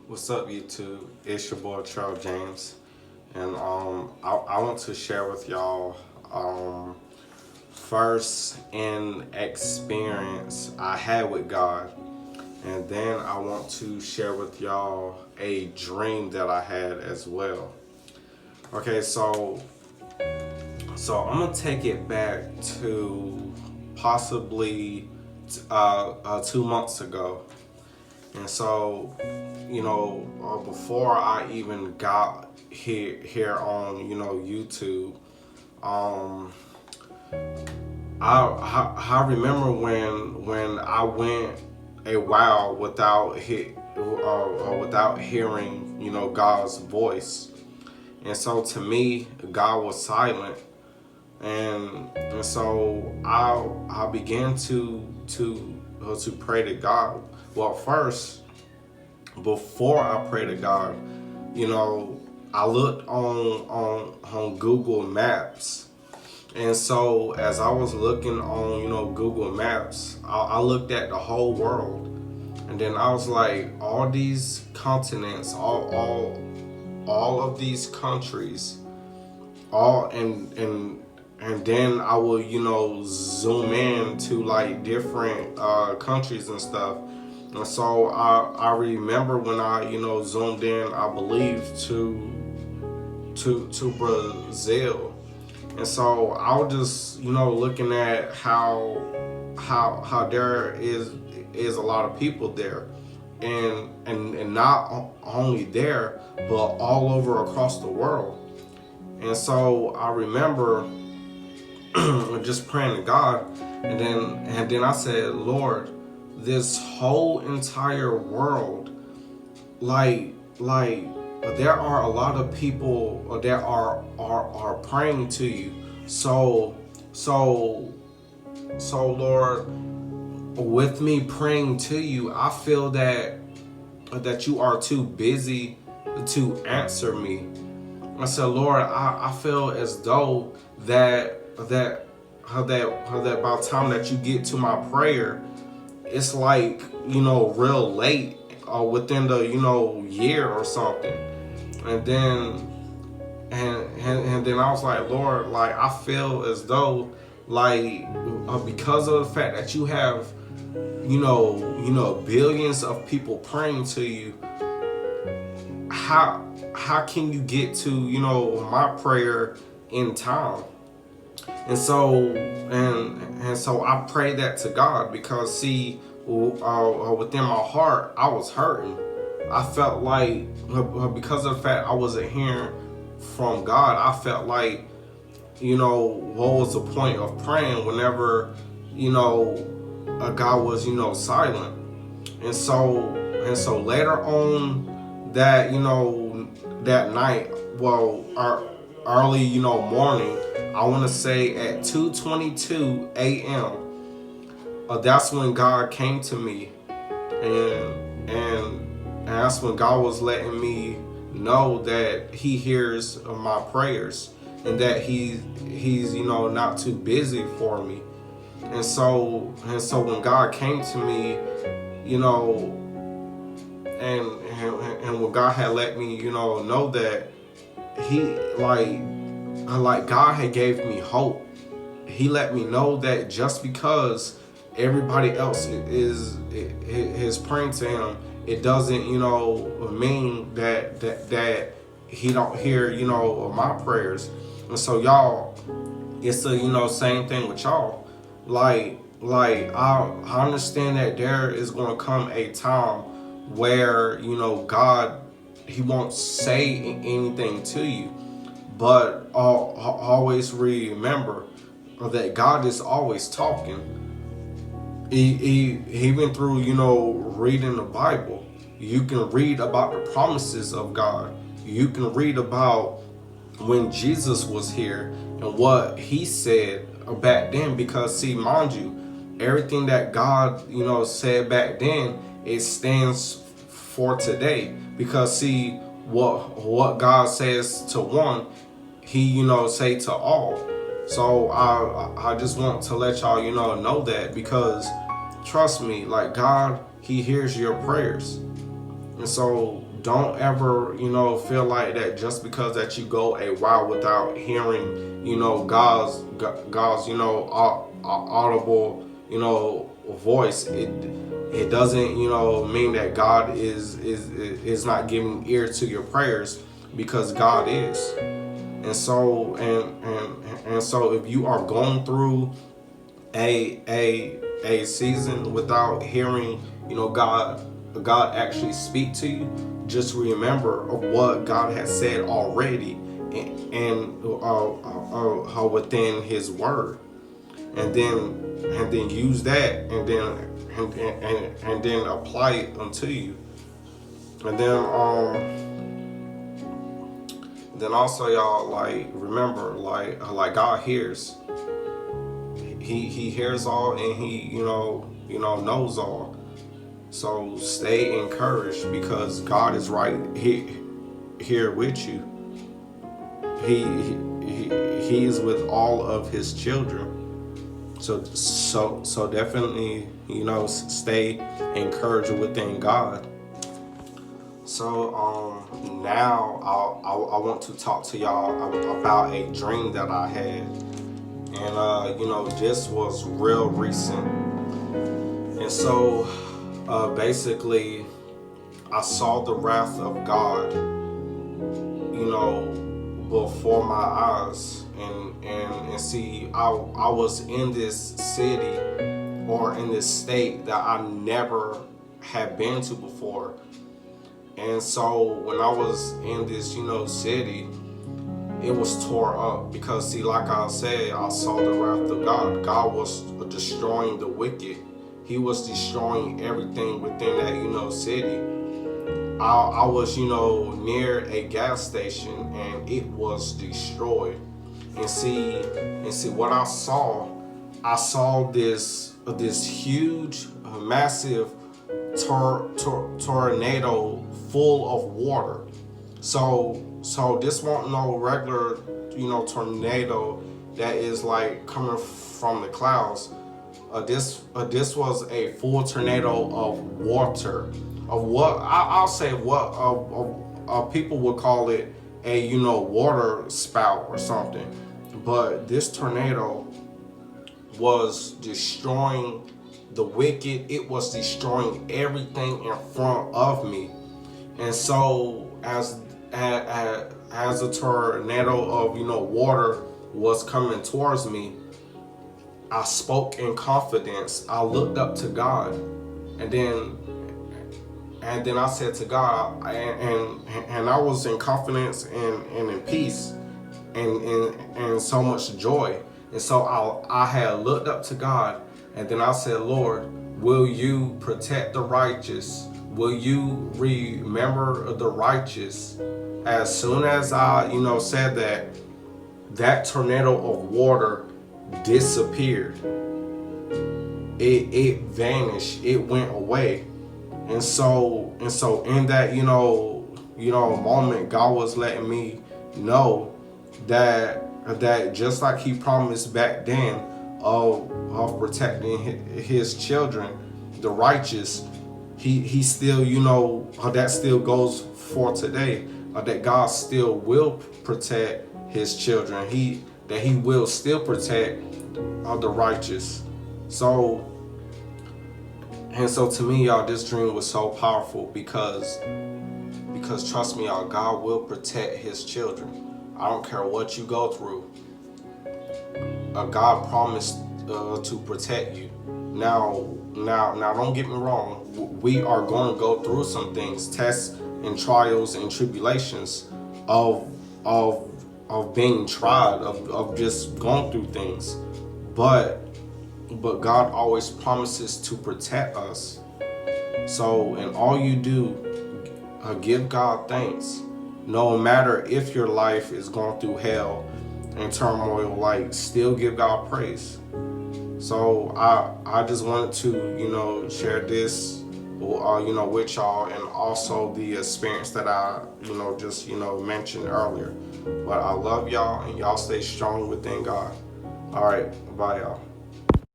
What's up, YouTube? It's your boy Charles James, and I want to share with y'all first an experience I had with God, and then I want to share with y'all a dream that I had as well. Okay, so I'm gonna take it back to possibly 2 months ago. And so, before I even got here on, YouTube, um, I remember when I went a while without hearing, God's voice. And so to me, God was silent, and so I began to pray to God. Well, first, before I pray to God, I looked on Google Maps, and so as I was looking on Google Maps, I looked at the whole world, and then I was like, all these continents, all of these countries, all and then I will zoom in to like different countries and stuff. And so I remember when I zoomed in, I believe to Brazil. And so I was just looking at how there is a lot of people there, and not only there but all over across the world. And so I remember just praying to God, and then I said, Lord, this whole entire world, like there are a lot of people that are praying to you. So Lord, with me praying to you, I feel that you are too busy to answer me. I said, Lord, I feel as though that by the time that you get to my prayer, it's like real late, within the year or something. And then I was like, Lord, like I feel as though like because of the fact that you have billions of people praying to you, how can you get to my prayer in time? And so I prayed that to God, because see, within my heart I was hurting. I felt like, because of the fact I wasn't hearing from God, I felt like, what was the point of praying whenever God was silent? And so later on that night, well, early morning, I want to say at 2:22 a.m. That's when God came to me, and that's when God was letting me know that He hears my prayers, and that He's not too busy for me. And so when God came to me, and when God had let me know that He like God had gave me hope. He let me know that just because everybody else is praying to Him, it doesn't mean that He don't hear my prayers. And so y'all, it's the same thing with y'all. I understand that there is going to come a time where God, He won't say anything to you, but always remember that God is always talking. Even through reading the Bible, you can read about the promises of God. You can read about when Jesus was here and what He said back then. Because see, mind you, everything that God said back then, it stands for today. Because see, what God says to one, He say to all. So I just want to let y'all know that, because trust me, like God, He hears your prayers. And so don't ever, feel like that just because that you go a while without hearing, God's, audible, voice. It doesn't, mean that God is not giving ear to your prayers, because God is. And so and so if you are going through a season without hearing, God actually speak to you, just remember of what God has said already, and within His Word, and then use that, and then apply it unto you, and then also, y'all, like, remember, like God hears. He hears all, and He knows all. So stay encouraged, because God is right here with you. He is with all of His children. So definitely, stay encouraged within God. So now I want to talk to y'all about a dream that I had, and this was real recent. And so basically, I saw the wrath of God, before my eyes, and see, I was in this city, or in this state, that I never had been to before. And so when I was in this, city, it was tore up, because, see, like I said, I saw the wrath of God. God was destroying the wicked. He was destroying everything within that, city. I was, near a gas station, and it was destroyed. And see what I saw this huge, massive tornado full of water. So this wasn't no regular, tornado that is like coming from the clouds. This was a full tornado of water, of what I'll say what people would call it a water spout or something. But this tornado was destroying the wicked. It was destroying everything in front of me. And so as a tornado of water was coming towards me, I spoke in confidence. I looked up to God, and then I said to God, and I was in confidence and in peace, and so much joy. And so I had looked up to God, and then I said, Lord, will you protect the righteous? Will you remember the righteous? As soon as I, said that tornado of water disappeared. It vanished. It went away. And so in that, moment, God was letting me know that just like He promised back then of protecting His children, the righteous, He still, that still goes for today. That God still will protect His children. That He will still protect the righteous. So to me, y'all, this dream was so powerful, because trust me, y'all, God will protect His children. I don't care what you go through. God promised to protect you. Now, don't get me wrong. We are going to go through some things, tests and trials and tribulations of being tried, of just going through things. But God always promises to protect us. So, in all you do, give God thanks. No matter if your life is going through hell and turmoil, still give God praise. So I just wanted to, share this, with y'all, and also the experience that I, just, mentioned earlier. But I love y'all, and y'all stay strong within God. All right, bye, y'all.